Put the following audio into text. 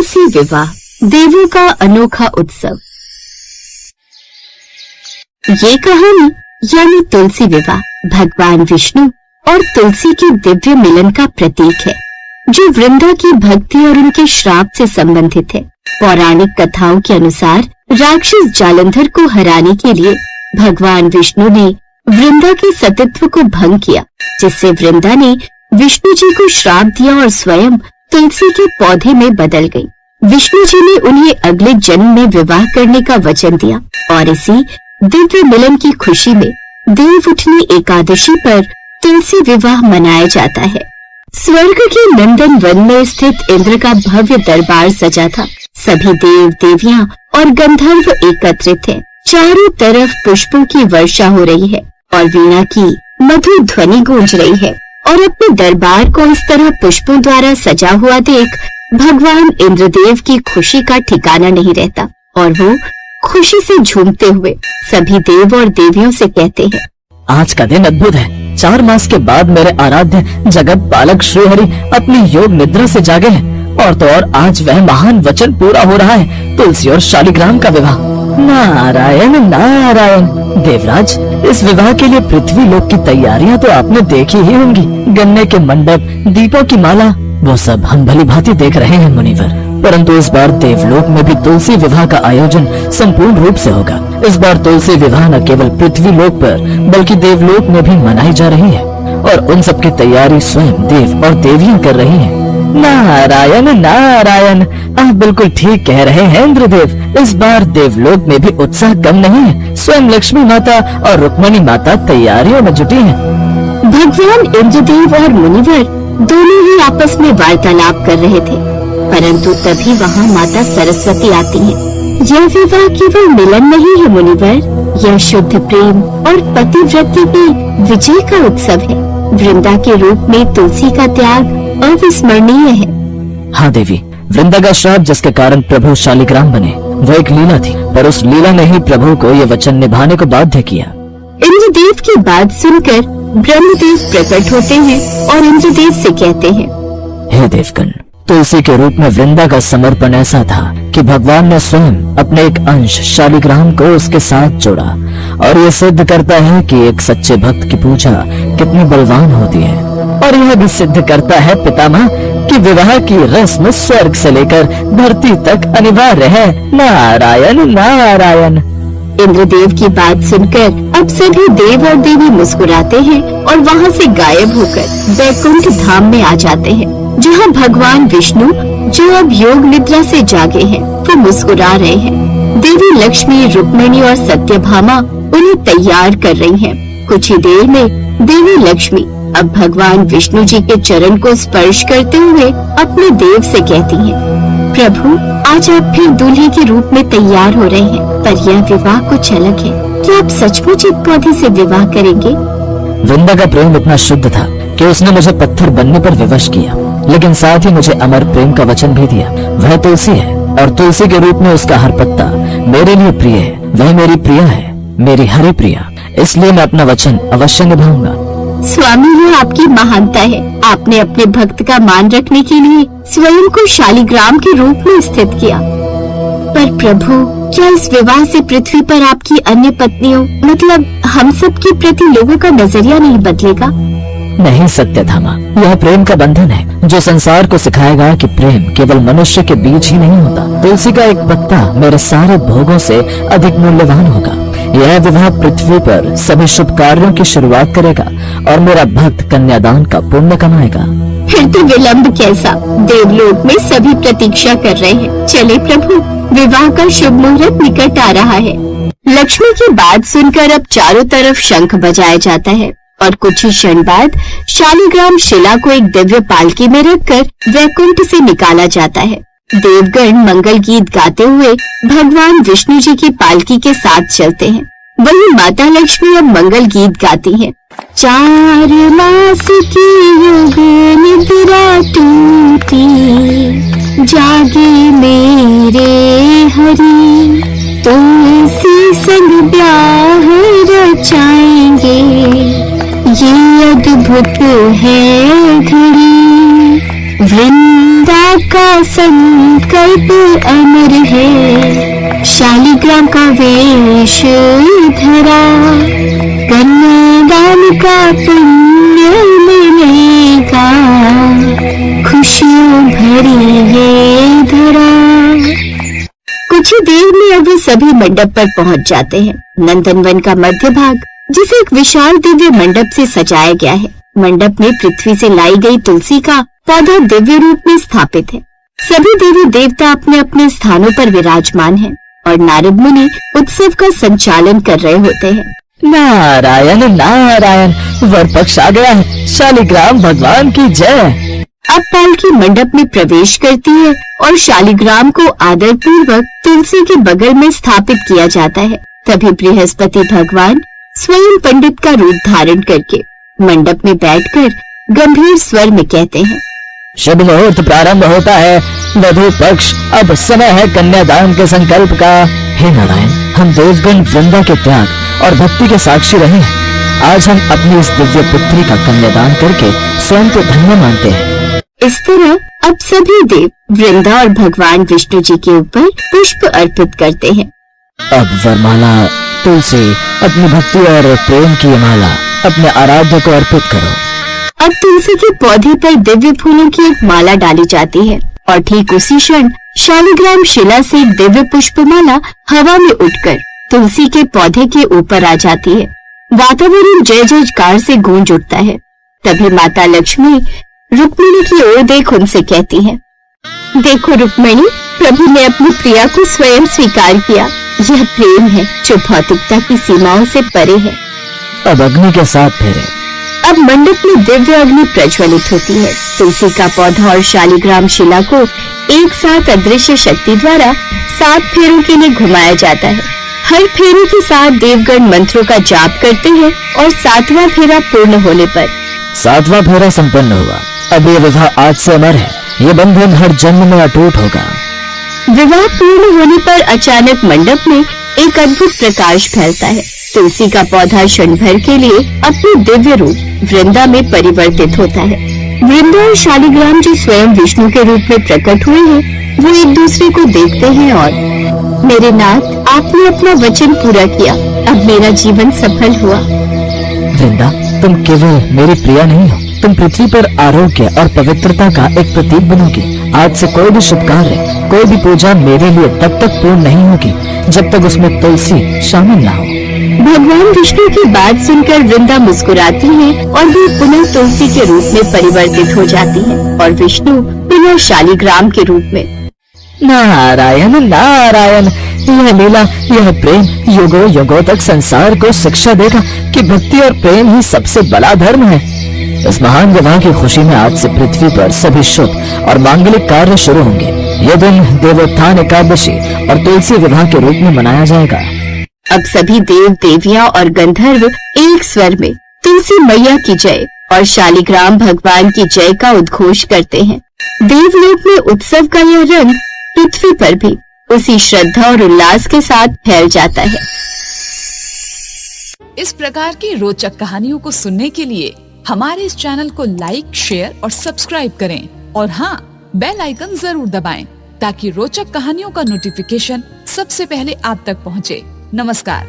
तुलसी विवाह, देवों का अनोखा उत्सव। ये कहानी यानी तुलसी विवाह भगवान विष्णु और तुलसी के दिव्य मिलन का प्रतीक है, जो वृंदा की भक्ति और उनके श्राप से संबंधित है। पौराणिक कथाओं के अनुसार राक्षस जालंधर को हराने के लिए भगवान विष्णु ने वृंदा के सतीत्व को भंग किया, जिससे वृंदा ने विष्णु जी को श्राप दिया और स्वयं तुलसी के पौधे में बदल गई। विष्णु जी ने उन्हें अगले जन्म में विवाह करने का वचन दिया और इसी दिव्य मिलन की खुशी में देव उठनी एकादशी पर तुलसी विवाह मनाया जाता है। स्वर्ग के नंदन वन में स्थित इंद्र का भव्य दरबार सजा था। सभी देव देवियां और गंधर्व एकत्रित हैं। चारों तरफ पुष्पों की वर्षा हो रही है और वीणा की मधुर ध्वनि गूंज रही है। और अपने दरबार को इस तरह पुष्पों द्वारा सजा हुआ देख भगवान इंद्रदेव की खुशी का ठिकाना नहीं रहता और वो खुशी से झूमते हुए सभी देव और देवियों से कहते हैं, आज का दिन अद्भुत है। 4 मास के बाद मेरे आराध्य जगत पालक श्रीहरि अपनी योग निद्रा से जागे हैं और तो और आज वह महान वचन पूरा हो रहा है, तुलसी और शालिग्राम का विवाह। नारायण नारायण। देवराज, इस विवाह के लिए पृथ्वी लोक की तैयारियां तो आपने देखी ही होंगी। गन्ने के मंडप, दीपों की माला, वो सब हम भली भांति देख रहे हैं मुनिवर। परंतु इस बार देवलोक में भी तुलसी विवाह का आयोजन संपूर्ण रूप से होगा। इस बार तुलसी विवाह न केवल पृथ्वी लोक पर बल्कि देवलोक में भी मनाई जा रही है और उन सब की तैयारी स्वयं देव और देवियां कर रही हैं। नारायण नारायण। आप बिल्कुल ठीक कह रहे हैं इंद्रदेव। इस बार देवलोक में भी उत्साह कम नहीं है। स्वयं लक्ष्मी माता और रुक्मणी माता तैयारियों में जुटी हैं। भगवान इंद्रदेव और मुनिवर दोनों ही आपस में वार्तालाप कर रहे थे, परंतु तभी वहाँ माता सरस्वती आती हैं। यह विवाह केवल मिलन नहीं है मुनिवर, यह शुद्ध प्रेम और पतिव्रता की विजय का उत्सव है। वृंदा के रूप में तुलसी का त्याग अविस्मरणीय है। हाँ देवी, वृंदा का श्राप जिसके कारण प्रभु शालिग्राम बने, वो एक लीला थी, पर उस लीला ने ही प्रभु को ये वचन निभाने को बाध्य किया। इंद्रदेव की बात सुनकर ब्रह्मदेव प्रकट होते हैं और इंद्रदेव से कहते हैं, हे देवगण, तुलसी के रूप में वृंदा का समर्पण ऐसा था कि भगवान ने स्वयं अपने एक अंश शालिग्राम को उसके साथ जोड़ा और ये सिद्ध करता है कि एक सच्चे भक्त की पूजा कितनी बलवान होती है। और यह भी सिद्ध करता है पितामह कि विवाह की रस्म स्वर्ग से लेकर धरती तक अनिवार्य है। नारायण नारायण। इंद्रदेव की बात सुनकर अब सभी देव और देवी मुस्कुराते हैं और वहाँ से गायब होकर वैकुंठ धाम में आ जाते हैं, जहाँ भगवान विष्णु, जो अब योग निद्रा से जागे हैं, वो मुस्कुरा रहे हैं। देवी लक्ष्मी, रुक्मिणी और सत्यभामा उन्हें तैयार कर रही हैं। कुछ ही देर में देवी लक्ष्मी अब भगवान विष्णु जी के चरण को स्पर्श करते हुए अपने देव से कहती हैं, प्रभु, आज आप फिर दूल्हे के रूप में तैयार हो रहे हैं, पर यह विवाह कुछ अलग है। क्या आप सचमुच एक पौधे से विवाह करेंगे? वृंदा का प्रेम इतना शुद्ध था कि उसने मुझे पत्थर बनने पर विवश किया, लेकिन साथ ही मुझे अमर प्रेम का वचन भी दिया। वह तुलसी है और तुलसी के रूप में उसका हर पत्ता मेरे लिए प्रिय है। वह मेरी प्रिया है, मेरी हरि प्रिया, इसलिए मैं अपना वचन अवश्य निभाऊंगा। स्वामी, यह आपकी महानता है। आपने अपने भक्त का मान रखने के लिए स्वयं को शालिग्राम के रूप में स्थित किया। पर प्रभु, क्या इस विवाह से पृथ्वी पर आपकी अन्य पत्नियों, मतलब हम सब के प्रति लोगों का नजरिया नहीं बदलेगा? नहीं सत्यधामा, यह प्रेम का बंधन है जो संसार को सिखाएगा कि प्रेम केवल मनुष्य के बीच ही नहीं होता। तुलसी का एक पत्ता मेरे सारे भोगों से अधिक मूल्यवान होगा। यह विवाह पृथ्वी पर सभी शुभ कार्यों की शुरुआत करेगा और मेरा भक्त कन्यादान का पुण्य कमाएगा। फिर तो विलंब कैसा? देवलोक में सभी प्रतीक्षा कर रहे हैं। चले प्रभु, विवाह का शुभ मुहूर्त निकट आ रहा है। लक्ष्मी की बात सुनकर अब चारों तरफ शंख बजाया जाता है और कुछ ही क्षण बाद शालिग्राम शिला को एक दिव्य पालकी में रखकर वैकुंठ से निकाला जाता है। देवगण मंगल गीत गाते हुए भगवान विष्णु जी की पालकी के साथ चलते हैं। वहीं माता लक्ष्मी अब मंगल गीत गाती हैं। 4 मास की योग निद्रा टूटी, जागे मेरे हरि, तुलसी संग ब्याह रचाएंगे, ये अद्भुत है घड़ी। वृंदा का संकल्प अमर है, शालिग्राम का वेश धरा, कन्यादान का पुण्य मिलेगा, खुशियों भरी ये धरा। कुछ ही देर में अब वे सभी मंडप पर पहुंच जाते हैं। नंदनवन का मध्य भाग, जिसे एक विशाल दिव्य मंडप से सजाया गया है। मंडप में पृथ्वी से लाई गई तुलसी का पौधा दिव्य रूप में स्थापित है। सभी देवी देवता अपने अपने स्थानों पर विराजमान हैं और नारद मुनि उत्सव का संचालन कर रहे होते हैं। नारायण नारायण, वर पक्ष आ गया है, शालिग्राम भगवान की जय। अब पालकी मंडप में प्रवेश करती है और शालिग्राम को आदर पूर्वक तुलसी के बगल में स्थापित किया जाता है। तभी बृहस्पति भगवान स्वयं पंडित का रूप धारण करके मंडप में बैठकर गंभीर स्वर में कहते हैं, शुभ मुहूर्त प्रारंभ होता है, वधु पक्ष, अब समय है कन्यादान के संकल्प का। हे नारायण, हम देवगण वृंदा के त्याग और भक्ति के साक्षी रहे हैं। आज हम अपनी इस दिव्य पुत्री का कन्यादान करके स्वयं को धन्य मानते हैं। इस तरह अब सभी देव वृंदा और भगवान विष्णु जी के ऊपर पुष्प अर्पित करते हैं। अब वरमाला तुलसी अपनी भक्ति और प्रेम की माला अपने आराध्य को अर्पित करो। अब तुलसी के पौधे पर दिव्य फूलों की एक माला डाली जाती है और ठीक उसी क्षण शालिग्राम शिला से दिव्य पुष्पमाला हवा में उठकर तुलसी के पौधे के ऊपर आ जाती है। वातावरण जय जयकार से गूंज उठता है। तभी माता लक्ष्मी रुक्मिणी की ओर देख उनसे कहती है, देखो रुक्मिणी, प्रभु ने अपनी प्रिया को स्वयं स्वीकार किया। यह प्रेम है जो भौतिकता की सीमाओं से परे है। अब अग्नि के साथ फेरे। अब मंडप में दिव्य अग्नि प्रज्वलित होती है। तुलसी का पौधा और शालिग्राम शिला को एक साथ अदृश्य शक्ति द्वारा 7 फेरों के लिए घुमाया जाता है। हर फेरे के साथ देवगण मंत्रों का जाप करते हैं और 7वां फेरा पूर्ण होने पर 7वां फेरा संपन्न हुआ। अब ये विवाह आज से अमर है, ये बंधन हर जन्म में अटूट होगा। विवाह पूर्ण होने पर अचानक मंडप में एक अद्भुत प्रकाश फैलता है। तुलसी का पौधा क्षण भर के लिए अपने दिव्य रूप वृंदा में परिवर्तित होता है। वृंदा और शालिग्राम जो स्वयं विष्णु के रूप में प्रकट हुए हैं, वो एक दूसरे को देखते हैं और मेरे नाथ, आपने अपना वचन पूरा किया, अब मेरा जीवन सफल हुआ। वृंदा, तुम केवल मेरी प्रिया नहीं हो, तुम पृथ्वी पर आरोग्य और पवित्रता का एक प्रतीक बनोगी। आज से कोई भी शुभ कार्य, कोई भी पूजा मेरे लिए तब तक पूर्ण नहीं होगी जब तक उसमें तुलसी शामिल ना हो। भगवान विष्णु की बात सुनकर वृंदा मुस्कुराती है और वो पुनः तुलसी के रूप में परिवर्तित हो जाती है और विष्णु पुनः शालिग्राम के रूप में। नारायण नारायण, यह लीला, यह प्रेम युगों युगों तक संसार को शिक्षा देगा कि भक्ति और प्रेम ही सबसे बड़ा धर्म है। इस महान विवाह की खुशी में आज से पृथ्वी पर सभी शुभ और मांगलिक कार्य शुरू होंगे। यह दिन देवोत्थान एकादशी और तुलसी विवाह के रूप में मनाया जाएगा। अब सभी देव देवियां और गंधर्व एक स्वर में तुलसी मैया की जय और शालिग्राम भगवान की जय का उद्घोष करते हैं। देवलोक में उत्सव का यह रंग पृथ्वी पर भी उसी श्रद्धा और उल्लास के साथ फैल जाता है। इस प्रकार की रोचक कहानियों को सुनने के लिए हमारे इस चैनल को लाइक, शेयर और सब्सक्राइब करें और हाँ, बेल आइकन जरूर दबाएं ताकि रोचक कहानियों का नोटिफिकेशन सबसे पहले आप तक पहुंचे। नमस्कार।